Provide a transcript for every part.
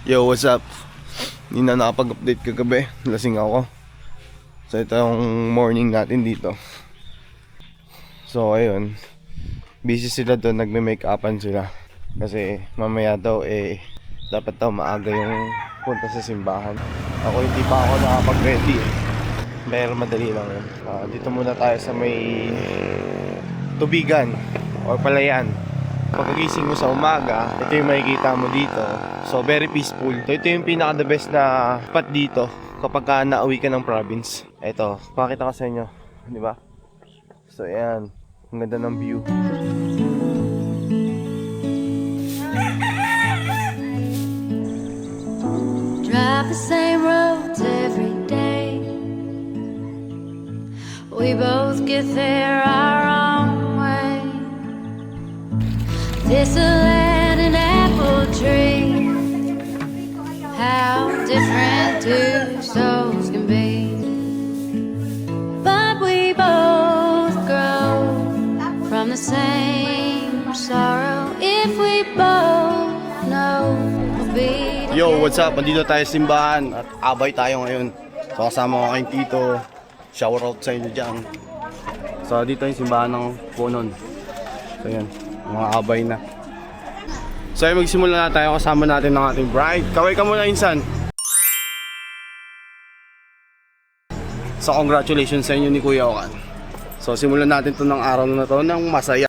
Yo, what's up? Hindi na nakapag-update kagabi. Lasing ako. So ito yung morning natin dito. So ayun, busy sila doon, nagme-make-upan sila. Kasi mamaya daw dapat daw maaga yung punta sa simbahan. Ako hindi pa ako nakapag-ready pero madali lang yun. Dito muna tayo sa may tubigan or palayan. Pagkagising mo sa umaga, ito yung makikita mo dito. So very peaceful. So ito yung pinaka the best na spot dito kapag ka nauwi ka ng province. Ito, pakita ko sa inyo, di ba? So ayan, ang ganda ng view. Drive the same roads every day. We both get there our own way. Thistle and an apple tree. How different two souls can be. But we both grow from the same sorrow. If we both know we'll be together. Yo, what's up? Andito tayo sa simbahan at abay tayo ngayon. So kasama ko kayong tito. Shower out sa inyo dyan. So dito yung simbahan ng Punon. So yan, mga abay na. So ay magsimula na tayo, kasama natin ng ating bride. Kaway ka muna, insan. So congratulations sa inyo ni Kuya Okan. So simulan natin to ng araw na to ng masaya.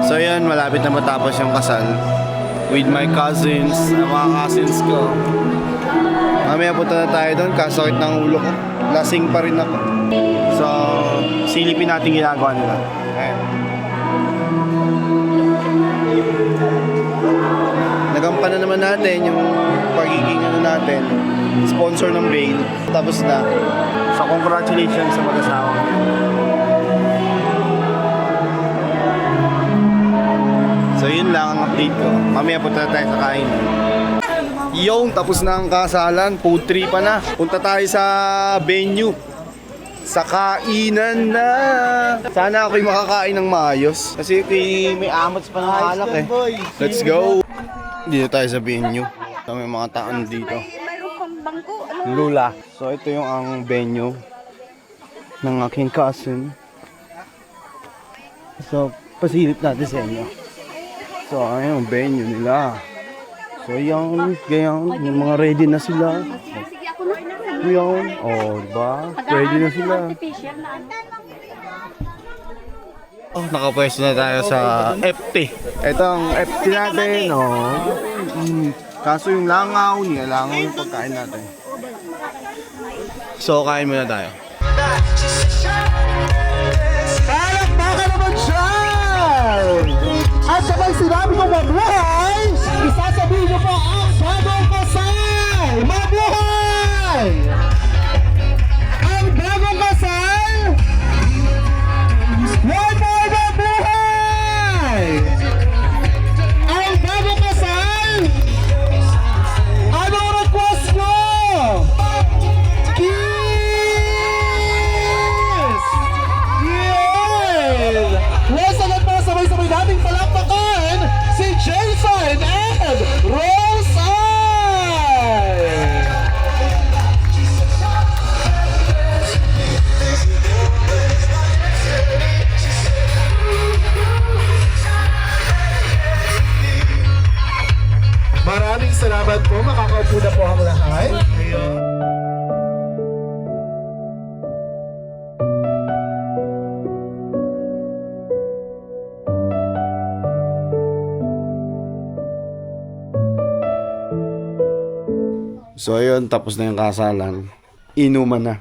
So yan, malapit na matapos yung kasal with my cousins, mga cousins ko. Mamaya punta na tayo doon, kasakit ng ulo ko. Lasing pa rin ako. So, silipin natin ginagawa nila. Ayan. Nagampan na naman natin yung pagiging natin, sponsor ng bail. Tapos na. So, congratulations sa mag-asawa. So yun lang ang update ko. Mamaya punta tayo sa kain. Yung tapos na ang kasalan, food trip pa na. Punta tayo sa venue. Sa kainan na. Sana ako'y makakain ng maayos. Kasi may amats pa ng alak eh. Let's go. Dito tayo sa venue. So may mga taon dito. Lula. So ito yung ang venue ng aking cousin. So pasilip natin sa inyo. So, ayun, venue nila. So, yan, ganyan, yung mga ready na sila. Yan, diba? Ready na sila. Oh, nakapwesto na tayo sa FT. Ito ang FT natin, Kaso yung langaw, nilalangaw yung pagkain natin. So, kain muna tayo. Palakpakan naman siya! At sabay sinabi ko mabuhay, isasabihin niyo po ang bagong kasal! Mabuhay! Ang bagong kasal! One more mabuhay! Ang bagong kasal! Anong request nyo? Kiss! Yeah! Let's agad mga sabay-sabay nating palakpakan si Jason and Rose Eye! So ayun, tapos na yung kasalan. Inuman na.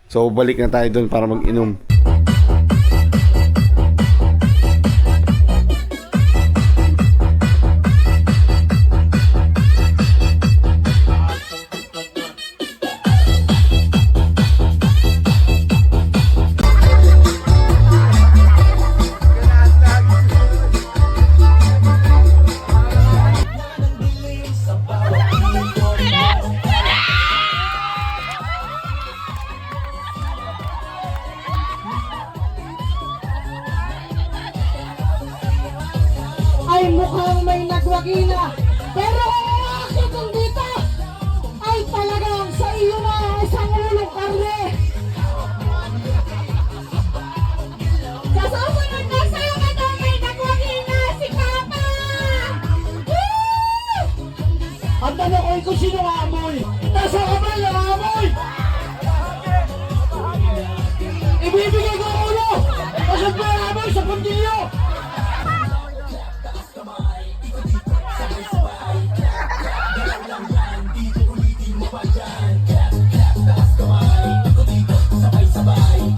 So balik na tayo doon para mag-inom. Ay mukhang may nagwagila. Pero ang aking kong dito ay talagang sa iyo na isang ulong karne. Sa susunod na Sabado may nagwagila si Papa! Woo! Ang tanong ko sino ang amoy? Nasa kamay ang amoy! Ibibigay ko ang ulo! Nasaan ba ang amoy sa kundilyo?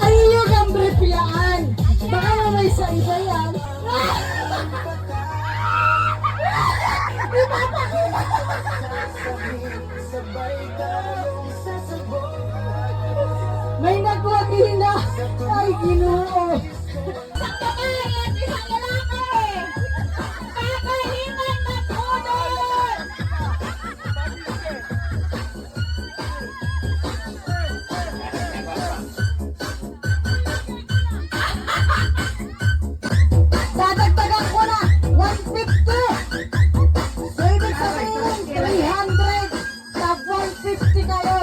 Ay yung ang briefyaan. Baka mamay sa iba yan. May nagwagila. Ay Ginoo. Isang babae at isang lalaki. Kakahingan na tunod. Dadagdagan ko na 150. So ibig sabihin 300 sa 150 kayo.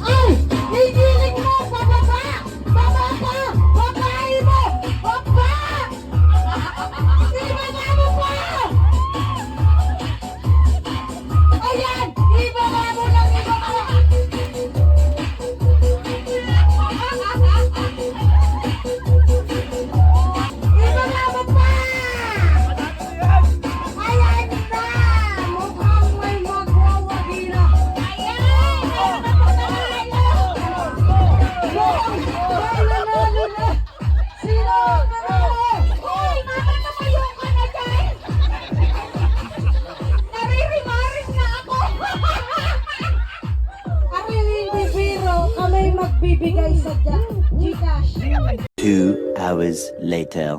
Ay! Higilig mo! Bababa! Bababa! Babae mo! Baba! Ibaba mo pa! Ayan! Ibaba mo lang! Ibaba! Ibaba mo pa! Ayan na! Mukhang may magwawagila. Ayan! Meron na po tayo! Mukhang may nanalo na! Sino ang nanalo? Hoy! Tumayo ka na dyan! Naririmarin na ako! Ang hindi biro, kami magbibigay sa Gcash. 2 hours later.